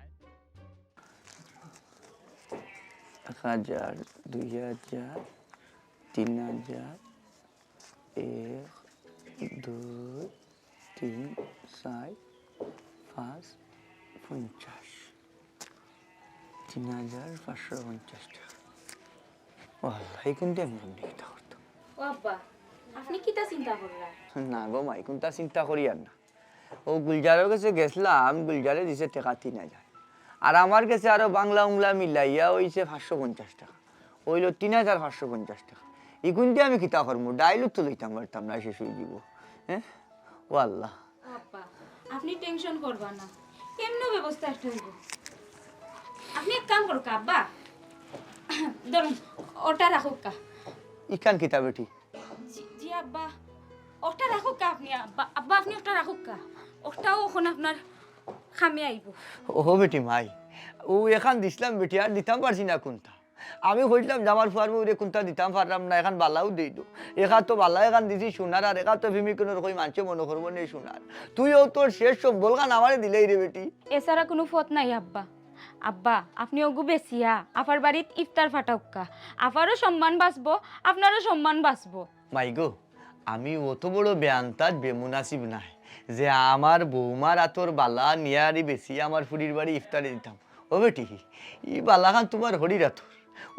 1000 2000 3000 1 2 3 4 5 50 3550 টাকা ওয়াল্লাহি কোনটা এমন দিকটা করতো ও আব্বা আপনি কিটা চিন্তা করলা না গো মাই কোনটা চিন্তা করি আর না ও গুলজারের কাছে গেছিলাম গুলজারে দিছে টাকা 3000 আর আমার কাছে আরো বাংলা উংলা মিলাইয়া হইছে 550 টাকা হইলো 3550 টাকা এগুন দিয়ে আমি কিতা করবো ডাইলুক তো লইতাম পারতাম না শেষ হয়ে যাব হ্যাঁ ও আল্লাহ আব্বা আপনি টেনশন করবা না কেমন ব্যবস্থা একটা হইব আপনি এক কাম করো আব্বা ধরুন ওটা রাখো কা ইখান কিতা বেটি জি আব্বা ওটা রাখো কা আপনি আব্বা আব্বা আপনি ওটা রাখো কা ওটাও এখন আপনার খামে আইব ও বেটি মাই ও এখান দিছিলাম বেটি আর দিতাম পারছি না কোনটা আমি কইলাম জামার ফুয়ার বউরে কোনটা দিতাম পারলাম না এখন বালাও দেই দো একা তো বালা এখান দিছি সোনার আর একা তো ভূমি কোনো রকম মানছে মনে করবো নেই সোনার তুইও তোর শেষ সম্বল গান আমারে দিলেই রে বেটি এছাড়া কোনো ফত নাই আব্বা আব্বা আপনি ওগু বেসিয়া আপার বাড়িত ইফতার ফাটাউকা আপারও সম্মান বাঁচবো আপনারও সম্মান বাঁচবো মাই গো আমি অত বড় বেআন্তাজ বেমুনাসিব নাই যে আমার বৌমার আতর বালা নিয়ারি বেশি আমার ফুরির বাড়ি ইফতারে দিতাম ও বেটি ই বালা খান তোমার হরির আতর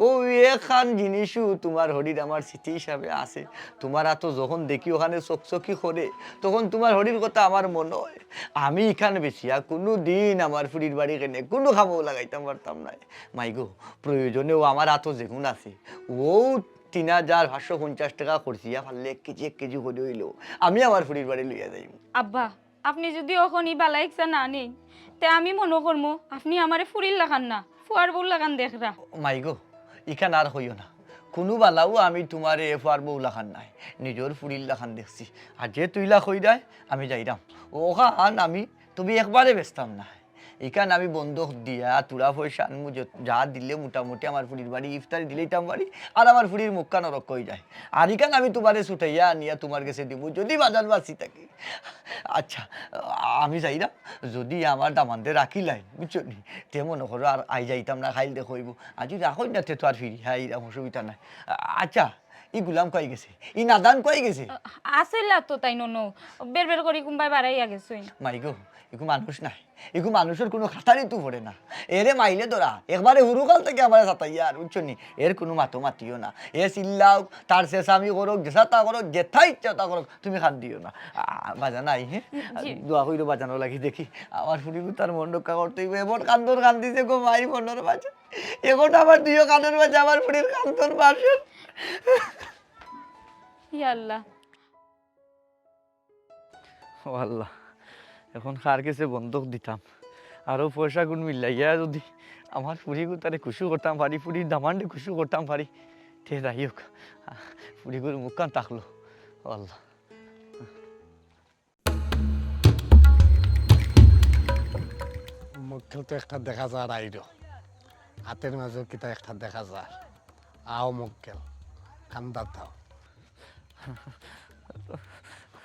ও এখান জিনিসও তোমার হরির আমার স্মৃতি হিসাবে আছে তোমার আতো যখন দেখি ওখানে চকচকি করে তখন তোমার হরির কথা আমার মনে হয় আমি এখানে বেশিয়া কোনো দিন আমার ফুরির বাড়ি কেনে কোনো খামও লাগাইতাম পারতাম না মাই গো প্রয়োজনেও আমার আতো যেগুন আছে ও 3550 টাকা খরচিয়া ফাললে 1 কেজি করে হইলো আমি আমার ফুরির বাড়ি লইয়া যাই আব্বা আপনি যদি ওখনই বালা ইচ্ছা না নেই তে আমি মনে করবো আপনি আমারে ফুরিল লাগান না ফুয়ার বউ লাগান দেখরা মাই গো ইখান আর হইও না কোনো বালাও আমি তোমারে এফার বউ লাখান নাই নিজের ফুরিল লাখান দেখছি আর যে তুইলা হই দেয় আমি যাইরাম ওখান আমি তুমি একবারে বেচতাম না এখানে আমি বন্ধক দিয়া তুরা পয়সা আনমু যা দিলে মোটামুটি আমার ফুড়ির বাড়ি ইফতারি দিলেইতাম বাড়ি আর আমার ফুড়ির মুখখান রক হয়ে যায় আর এখানে আমি তোমারে ছুটাইয়া নিয়া তোমার কাছে দিব যদি বাজার বাঁচি থাকি আচ্ছা আমি যাই না যদি আমার দামানতে রাখিলাই বুঝছো নি তেমন করো আর আই যাইতাম না খাইল দেখইব আর যদি রাখই না তে তো আর ফিরি হ্যাঁ এরকম অসুবিধা নাই আচ্ছা ই গুলাম কই গেছে ই নাদান কই গেছে আসলে তো তাই ননো বের বের করি কুম্বাই বাড়াইয়া গেছই মাইগো এগু মানুষ নাই এগু মানুষের কোনো খাতারই তো পড়ে না এরে মাইলে ধরা একবারে হুরুকাল থেকে আমার সাতাইয়া আর বুঝছো নি এর কোনো মাতো মাতিও না এ চিল্লাও তার শেষ আমি করুক যেসা তা করুক যেথা ইচ্ছা তা করুক তুমি খান দিও না বাজা নাই হ্যাঁ দোয়া কইরো বাজানো লাগি দেখি আমার ফুরিগু তার মন রক্ষা করতে হইবে এমন কান্দর কান দিছে গো মাই মনের বাজা এখন আমার দুইও কানের বাজা আমার ফুরির কান্দর বাসেন ইয়া আল্লাহ ও আল্লাহ এখন কার কাছে বন্ধক দিতাম আরও পয়সা গুণ মিলাইয়া যদি আমার ফুরিগু তারে খুশি করতাম পারি ফুরির দামান্ডে খুশি করতাম পারি তে যাই হোক ফুরিগুর মুখখান থাকলো ও আল্লাহ মক্কেল তো একটা দেখা যায় আইরো হাতের মাঝে কিতা একটা দেখা যায় আও মক্কেল কান্দা দাও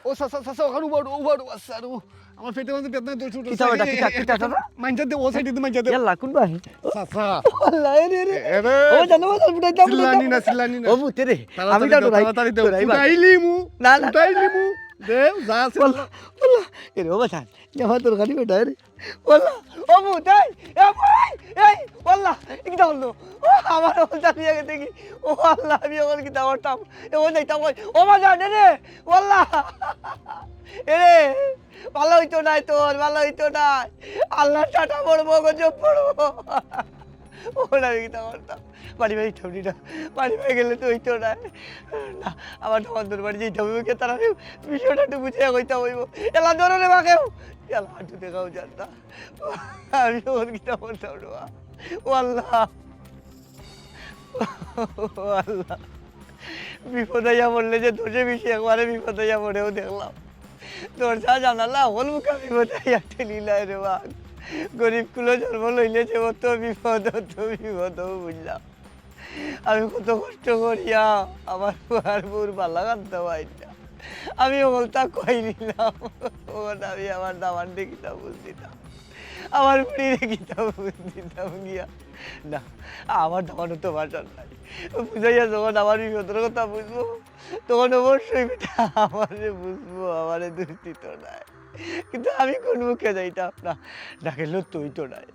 ও সাসা সাসা ওখানে উবাড়ু আসারু আমার পেটে মধ্যে বেদনা দোষ উঠে কিতা ওটা কিতা দাদা মাইন্ডা দে ও সাইডে দে মাইন্ডা দে ইয়াল্লা কোন ভাই সাসা আল্লাহ রে রে এরে ও জানো বাজার ফুটাইতাম চিল্লানি না ও বুতে রে আমি তো ডরাই ফুটাইলি মু না না ফুটাইলি মু দে যা আছে والله والله এরে ও বাজান জামা তোর গাড়ি বেটা রে والله ও বুতাই এ ভাই এই والله কিটা হলো ও আমার ওটা নিয়ে গেছে কি ও আল্লাহ আমি ওর কিটা করতাম এ ও যাইতাম ও বাজান রে والله এরে ভালো হইতো না তোর ভালো হইতো না আল্লাহ টাটা পড়বো গজব পড়বো ওরা কিটা করতাম বাড়ি বাড়ি ঠবনি না বাড়ি বাড়ি গেলে তো হইতো না না আমার বন্ধুর বাড়ি যেতে হবে ওকে তারা বিষয়টা একটু বুঝিয়ে কইতে হইব এলা ধরে মাকেও এলা হাঁটু দেখাও যান না আমি ওর কিটা বলতাম না ও আল্লাহ ও আল্লাহ বিপদ হইয়া বললে যে দোষে বেশি একবারে বিপদ হইয়া পড়েও দেখলাম তোর যা জানালা হল মুখা বিপদ হইয়া ঠেলিলাই রে বা গরিব কুলো জন্ম লইলে যে অত বিপদ বুঝলাম আমি কত কষ্ট করিয়া আমার আর বুর বালা কান্দতে পারি না আমি ওলটা কই নিলাম ও আমি আমার দামান দেখিতা বুঝদিতাম আমার বুড়িরে কিতা বুঝদিতাম গিয়া না আমার দামানও তো বাঁচার নাই বুঝাইয়া যখন আমার বিপদের কথা বুঝবো তখন অবশ্যই বেটা আমারে বুঝবো আমারে দুষ্টিত নাই কিন্তু আমি কোন মুখে যাইতাম না ডাকে লো তুই তো নাই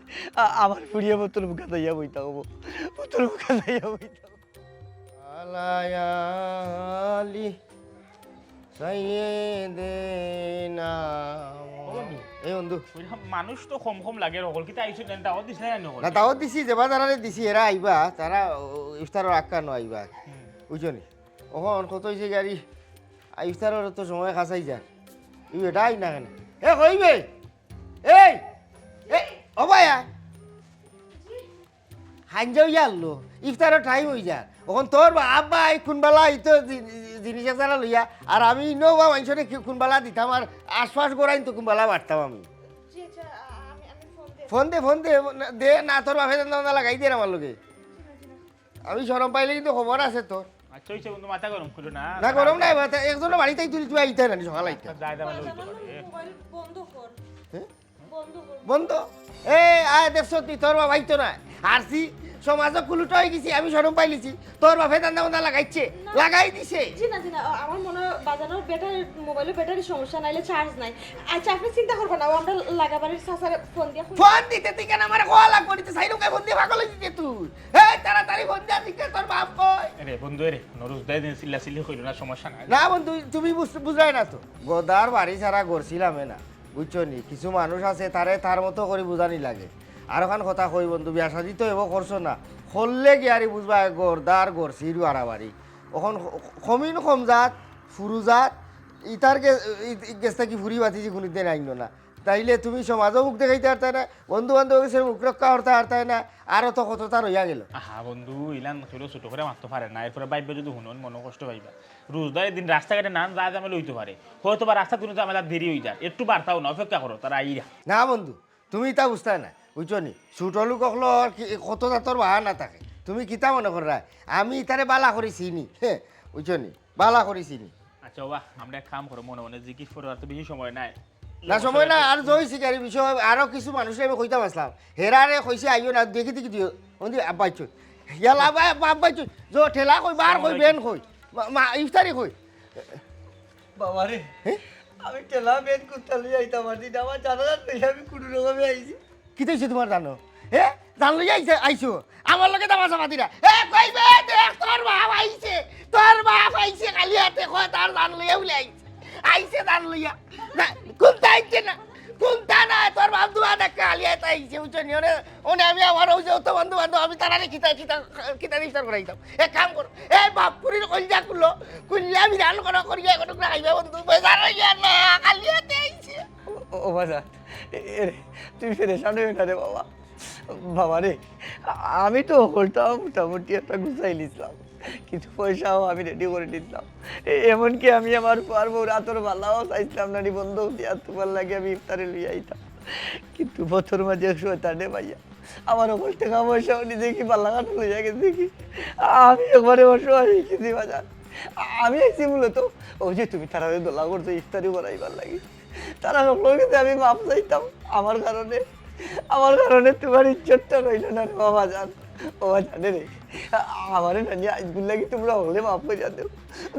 আমার ফুরিয়ে বোতল মুখে যাইয়া বইতা হবো বোতল মুখে যাইয়া বইতা আলায়ালি সাইয়েদেনা এই বন্ধু মানুষ তো কম কম লাগে রকল কিতা আইছো দেন দাও দিছ না নকল না দাওয়াত দিছি যেবা তারারে দিছি এরা আইবা তারা ইফতারের আক্কানো আইবা বুঝছো নি ওখন কত হয়েছে গাড়ি ইফতারের তো সময় খাসাই যান ই এটাই না কেন এ কইবে এই এই ও ভাইয়া হাঞ্জাও ইয়ারলো ইফতারের টাইম হয়ে যা ওখন তোর আব্বা কোনবেলা তো জিনিস একটা লইয়া আর আমি ইনো বা মানুষরে কোনবেলা দিতাম আর আশপাশ গোড়াইন তো কোনবেলা বাড়তাম আমি ফোন দে দে না তোর বাপে না লাগাই দিয়ে আমার লোকে আমি সরম পাইলে কিন্তু খবর আছে তোর আচ্ছা হইছে বন্ধু মাথা গরম করো না না গরম নাই একজনের বাড়িতেই তুই তুই আইতে না সকাল আইতে যাই দাম লইতে পারে বন্ধ এ আয় দেখছ তুই তোর বাবা আইতো না আরসি সমাজে কুলুটো হয়ে গেছি আমি সরম পাইলিছি তোর বাপে দান্দা বান্দা লাগাইছে লাগাই দিছে জি না আমার মনে হয় বাজানোর ব্যাটারি মোবাইলের ব্যাটারি সমস্যা নাইলে চার্জ নাই আচ্ছা আপনি চিন্তা করবেন না আমরা লাগাবারের সাসারে ফোন দিয়ে ফোন দিতে তুই কেন আমার কোয়া লাগবো দিতে সাইডো কে ফোন দিয়ে পাগল হইছিস তুই এই তাড়াতাড়ি ফোন দিয়া দিকে তোর বাপ কই আরে বন্ধু রে নরুজ দাই দিন সিল্লা সিল্লি কইলো না সমস্যা নাই না বন্ধু তুমি বুঝাই না তো গোদার বাড়ি ছাড়া গড়ছিলাম না বুঝছো নি কিছু মানুষ আছে তারে তার মতো করে বুঝানি লাগে আর ওখান কথা কই বন্ধু বিয়া শাদি তো এব করছো না হললে গিয়ারি বুঝবা গড়দার গড়ছির বাড়াবাড়ি ওখন কমিন কম জাত ফুরু জাত ইতার গেছটা কি ফুরি বাতিছি কোনোদিন আইন না তাইলে তুমি সমাজও মুখ দেখাইতে পারতাই না বন্ধু বান্ধব গেছে মুখ রক্ষা করতে পারতাই না আরও তো কতটা রইয়া গেল আহা বন্ধু ইলান ছোট ছোট করে মারতে পারে না এরপরে বাইবে যদি শুনুন মনে কষ্ট পাইবা রোজদার দিন রাস্তাঘাটে নান যা লইতে পারে হয়তো বা রাস্তা কোনো ঝামেলা দেরি হয়ে যায় একটু বার্তাও না অপেক্ষা করো তারা আইরা না বন্ধু তুমি তা বুঝতে না বুঝছো নি ছোট লোক কত জাতর বাহা না থাকে তুমি কিতা মনে করা আমি তারে বালা করে চিনি হ্যাঁ বুঝছো নি বালা করে চিনি আচ্ছা বাবা আমরা এক কাম করো মনে মনে জিজ্ঞেস করো আর তো বেশি সময় নাই না সময় না আর জয় শিকারি বিষয় আরো কিছু মানুষের আমি কইতাম আসলাম হেরারে কইছে আইও না দেখি দেখি দিও ওন্দি আব্বাইছো ইয়ালা আব্বাইছো জো ঠেলা কই বার কই বেন কই ইফতারি কই বাবা রে আমি টেলা বেদ কুত্তা লই আইতাম আর দিন আমার জানা নেই আমি কোনো রকমে আইছি কি হইছে তোমার জানো হে জানলো আইছো আমার লগে দামা চাপা দিরা এ কইবে দেখ তোর বাপ আইছে খালি হাতে কয় তার জান লইয়া উলে আইছে জান লইয়া না কোনটা আইছে না কোনটা না তোর বাপ দুয়া দেখ খালি হাতে আইছে বুঝছো নি ওনে আমি আমার ওই যে তো বন্ধু বান্ধব আমি তারারে কিতা ইফতার করাইতাম এক কাম কর এ বাপ পুরির কইজা কুল্লা আমি রান করিয়া কত খাইবা বন্ধু বেজার হইয়া না খালি হাতে আইছে ও বাজা তুই ফিরে সামনে না রে বাবা বাবা রে আমি তো হলটাও মোটামুটি একটা গুছাই নিছিলাম কিন্তু পয়সাও আমি রেডি করে নিছিলাম এমনকি আমি আমার পারবো রাতর ভালাও চাইছিলাম না রে বন্ধু দিয়া তোমার লাগে আমি ইফতারে লই আইতাম কিন্তু বছর মাঝে শয়তানে ভাইয়া আমার ওপর টাকা পয়সাও নিজে কি পাল্লাঘাট লইয়া গেছে দেখি আমি একবারে অসহায় হয়ে গেছি বাজার আমি আইছি মূলত ওই যে তুমি তারা দোলা করছো ইফতারি করাইবার লাগে তারা সকলকে আমি মাপ চাইতাম আমার কারণে তোমার ইজ্জতটা রইল না রে বাবা জান বাবা জানে রে আমারে না নিয়ে আজগুল লাগি তোমরা হলে মাপ করে দেও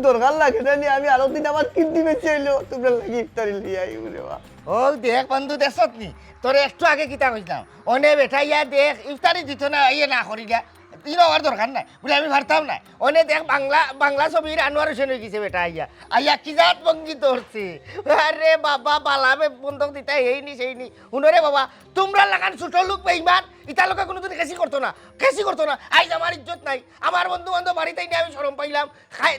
দরকার লাগে না নিয়ে আমি আরো দিন আমার কিডনি বেঁচে হইলো তোমরা লাগি ইফতারি লিয়ে আই বলে বা ও দেখ বন্ধু দেখছত নি তোর একটু আগে কিতা কইলাম অনে বেটা ইয়া দেখ ইফতারি দিত না ইয়ে না করি গা তিন হওয়ার দরকার নাই বলে আমি পারতাম না অনে দেখ বাংলা ছবির আনোয়ার হোসেন হয়ে গেছে বেটা আইয়া কি জাত ভঙ্গি ধরছে আরে বাবা বালাবে বন্ধক দিতা হেইনি সেইনি শুনরে বাবা তোমরা লাগান ছোট লোক বেইমান ইটা লোকে কোনো দিন কেসি করতো না আইজ আমার ইজ্জত নাই আমার বন্ধু বান্ধব বাড়িতে নিয়ে আমি শরম পাইলাম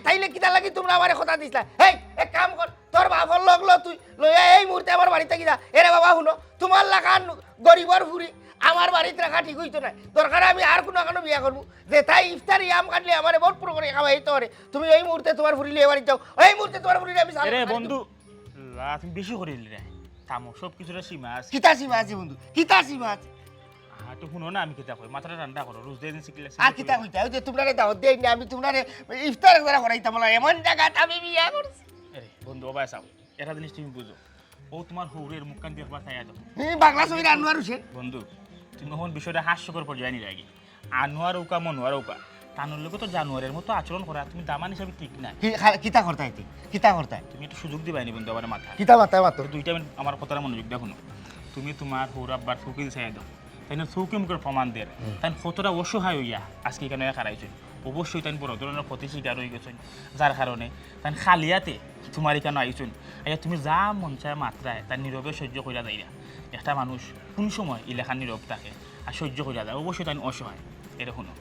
তাইলে কিতা লাগি তোমরা আমার কথা দিছিলা হেই এক কাম কর তোর বাপর লগ তুই লইয়া এই মুহূর্তে আমার বাড়িতে কিনা এরে বাবা শুনো তোমার লাগান গরিবর ফুরি আমার বাড়িতে রাখা ঠিক হইতো না দরকার আমি আর কোনো বিয়া করবো যে তাই ইফতারি আম কাটলে আমার বহুত পুরো করে খাওয়া হইতে পারে তুমি এই মুহূর্তে তোমার ফুরিলে এবারে যাও এই মুহূর্তে তোমার ফুরিলে আমি রে বন্ধু তুমি বেশি করিলি রে থামো সব কিছুটা সীমা আছে কিতা সীমা আছে বন্ধু কিতা সীমা আছে তো শুনো না আমি কিতা কই মাথাটা ঠান্ডা করো রোজ দিন শিখলে আর কিতা কইতা ওই যে তোমরা দাওয়াত দেই না আমি তোমরা ইফতার করে করাইতাম না এমন জায়গাতে আমি বিয়া করছি আরে বন্ধু বাবা চাও এটা জিনিস তুমি বুঝো ও তোমার হৌরের মুখ কান দেখবা তাই আছো বাংলা ছবির আনোয়ার হোসেন বন্ধু তুমি এখন বিষয়টা হাস্যকর পর্যায়ে নিয়ে আগে আনোয়ার উকা মনোয়ার উকা তানোর লোক তো জানুয়ারের মতো আচরণ করা তুমি দামান হিসাবে ঠিক না কিতা করতাইতে কিতা করতাই তুমি একটু সুযোগ দিবাই নি বন্ধু আমার মাথা কিতা মাথায় মাত্র দুইটা মিনিট আমার কথাটা মনোযোগ দেখো তুমি তোমার হৌরাব্বার চৌকি চাই দাও তাই না চৌকি মুখের প্রমাণ দেয় তাই কতটা অসহায় হইয়া আজকে এখানে হারাইছেন অবশ্যই তাই বড় ধরনের ক্ষতি শিকার হয়ে গেছেন যার কারণে তাই খালিয়াতে তোমার এখানে আইছেন আইয়া তুমি যা মন চায় মাত্রায় তার নীরবে সহ্য করিয়া যাইরা একটা মানুষ কোন সময় এলাকার নীরব থাকে আর সহ্য করিয়া যায় অবশ্যই তাই অসহায় এটা শুনো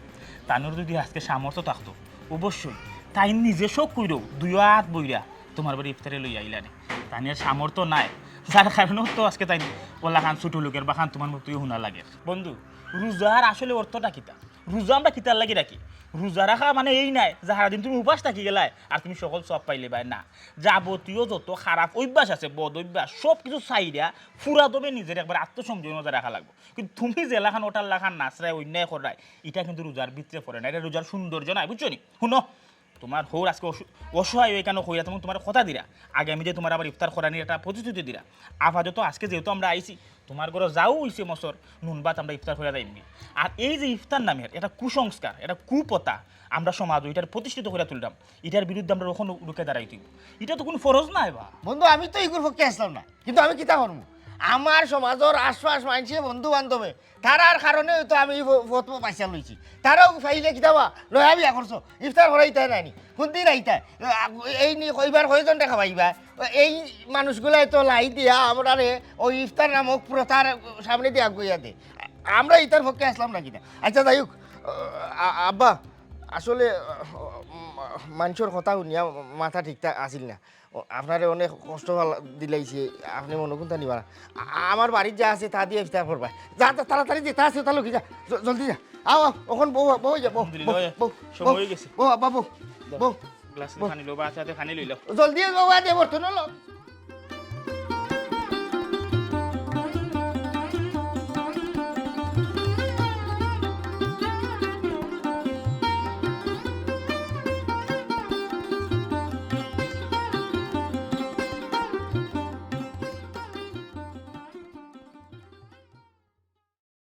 তানোর যদি আজকে সামর্থ্য থাকতো অবশ্যই তাই নিজে শোক কইরও দুই হাত বইরা তোমার বাড়ি ইফতারে লই আইলানে তানিয়ার সামর্থ্য নাই যার কারণেও তো আজকে তাই ওলা খান ছোট লোকের বা খান তোমার মতোই শোনা লাগে বন্ধু রোজার আসলে অর্থটা কিতা রোজা আমরা কিতার লাগি রাখি রোজা রাখা মানে এই নাই যে সারাদিন তুমি উপাস থাকি গেলাই আর তুমি সকল সব পাইলে ভাই না যাবতীয় যত খারাপ অভ্যাস আছে বদ অভ্যাস সব কিছু চাইরা ফুরা দমে নিজের একবার আত্মসংযম রাখা লাগবে কিন্তু তুমি যে লাখান ওটার লাখান নাচরায় অন্যায় করায় এটা কিন্তু রোজার ভিতরে পড়ে না এটা রোজার সৌন্দর্য নাই বুঝছো নি শুনো তোমার হৌর আজকে অসহায় হয়ে কেন হইয়া তুমি তোমার কথা দিরা আগে আমি যে তোমার আবার ইফতার করানি একটা প্রতিশ্রুতি দিরা আপাতত আজকে যেহেতু আমরা আইছি তোমার ঘরে যাও হইছে মশর নুন ভাত আমরা ইফতার করে যাইনি আর এই যে ইফতার নামের এটা কুসংস্কার এটা কুপতা আমরা সমাজ এটার প্রতিষ্ঠিত করে তুললাম এটার বিরুদ্ধে আমরা কখনো রুখে দাঁড়াই দিব এটা তো কোনো ফরজ নাই বা বন্ধু আমি তো এইগুলোর পক্ষে আসলাম না কিন্তু আমি কিতা করবো আমার সমাজের আশপাশ মানছে বন্ধু বান্ধবে তারার কারণে তো আমি ফটো পয়সা লইছি তারাও ফাইলে কিতাবা লয়া বিয়া করছো ইফতার করাইতে নাইনি কোনদিন আইতা এই নি কইবার কয়জন দেখা পাইবা এই মানুষগুলাই তো লাই দিয়া আমরা ওই ইফতার নামক প্রথার সামনে দিয়ে আগুইয়া দে আমরা ইতার পক্ষে আসলাম না কিনা আচ্ছা যাই হোক আব্বা আসলে মানুষের কথা শুনিয়া মাথা ঠিকঠাক আসিল না আপনারে অনেক কষ্ট দিলাইছে আপনি মনে কোনটা নিবা আমার বাড়ির যা আছে তা দিয়ে ইফতার করবা যা তাড়াতাড়ি যেটা আছে তা লোকি যা জলদি যা আও ওখান বউ যা সময় হয়ে গেছে বউ বাবু বউ গ্লাস পানি লো বা আচ্ছা পানি লইলো জলদি বাবা দে বর্তন লো